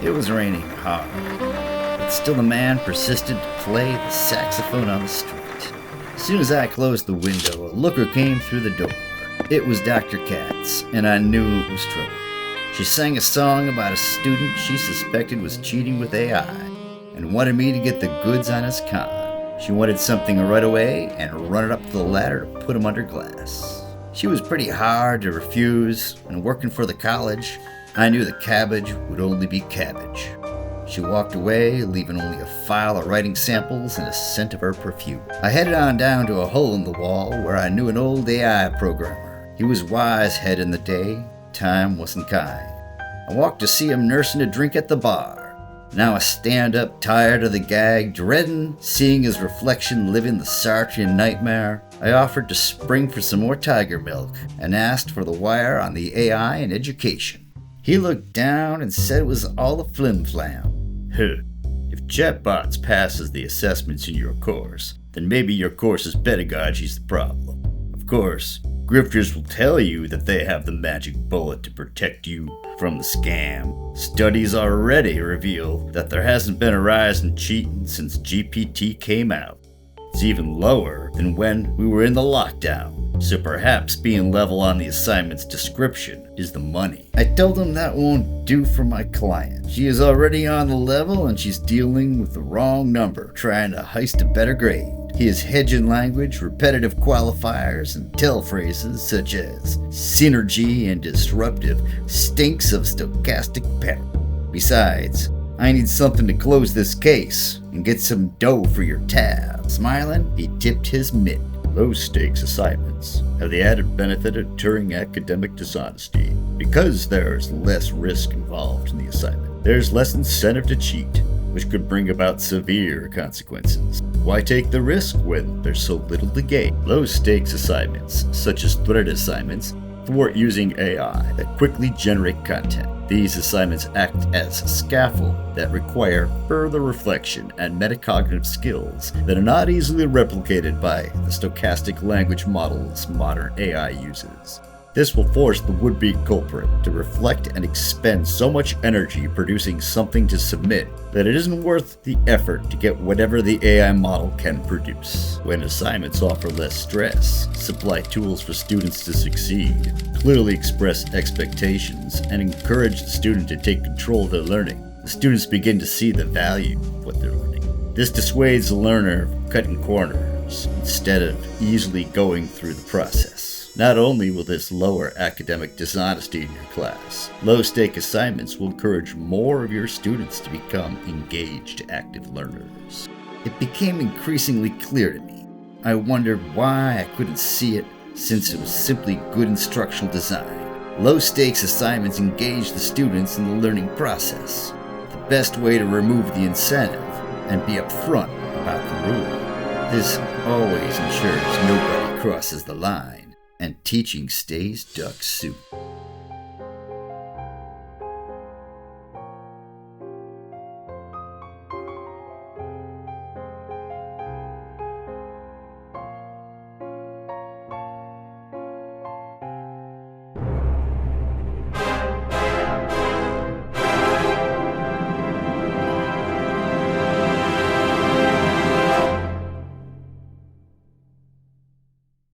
It was raining hard, but still the man persisted to play the saxophone on the street. As soon as I closed the window, a looker came through the door. It was Dr. Katz, and I knew it was trouble. She sang a song about a student she suspected was cheating with AI, and wanted me to get the goods on his con. She wanted something right away and run it up the ladder to put him under glass. She was pretty hard to refuse, and working for the college, I knew the cabbage would only be cabbage. She walked away, leaving only a file of writing samples and a scent of her perfume. I headed on down to a hole in the wall where I knew an old AI programmer. He was wise head in the day. Time wasn't kind. I walked to see him nursing a drink at the bar. Now I stand up tired of the gag, dreading seeing his reflection living the Sartrean nightmare. I offered to spring for some more tiger milk and asked for the wire on the AI and education. He looked down and said it was all a flim-flam. If Chatbot passes the assessments in your course, then maybe your course's pedagogy's the problem. Of course, grifters will tell you that they have the magic bullet to protect you from the scam. Studies already reveal that there hasn't been a rise in cheating since GPT came out. It's even lower than when we were in the lockdown. So perhaps being level on the assignment's description is the money. I told him that won't do for my client. She is already on the level and she's dealing with the wrong number, trying to heist a better grade. He is hedging language, repetitive qualifiers, and tell phrases such as synergy and disruptive stinks of stochastic parrots. Besides, I need something to close this case and get some dough for your tab. Smiling, he tipped his mitt. Low-stakes assignments have the added benefit of deterring academic dishonesty. Because there's less risk involved in the assignment, there's less incentive to cheat, which could bring about severe consequences. Why take the risk when there's so little to gain? Low-stakes assignments, such as threat assignments, thwart using AI that quickly generate content. These assignments act as a scaffold that require further reflection and metacognitive skills that are not easily replicated by the stochastic language models modern AI uses. This will force the would-be culprit to reflect and expend so much energy producing something to submit that it isn't worth the effort to get whatever the AI model can produce. When assignments offer less stress, supply tools for students to succeed, clearly express expectations, and encourage the student to take control of their learning, the students begin to see the value of what they're learning. This dissuades the learner from cutting corners instead of easily going through the process. Not only will this lower academic dishonesty in your class, low-stake assignments will encourage more of your students to become engaged, active learners. It became increasingly clear to me. I wondered why I couldn't see it, since it was simply good instructional design. Low-stakes assignments engage the students in the learning process. The best way to remove the incentive and be upfront about the rule. This always ensures nobody crosses the line, and teaching stays duck soup.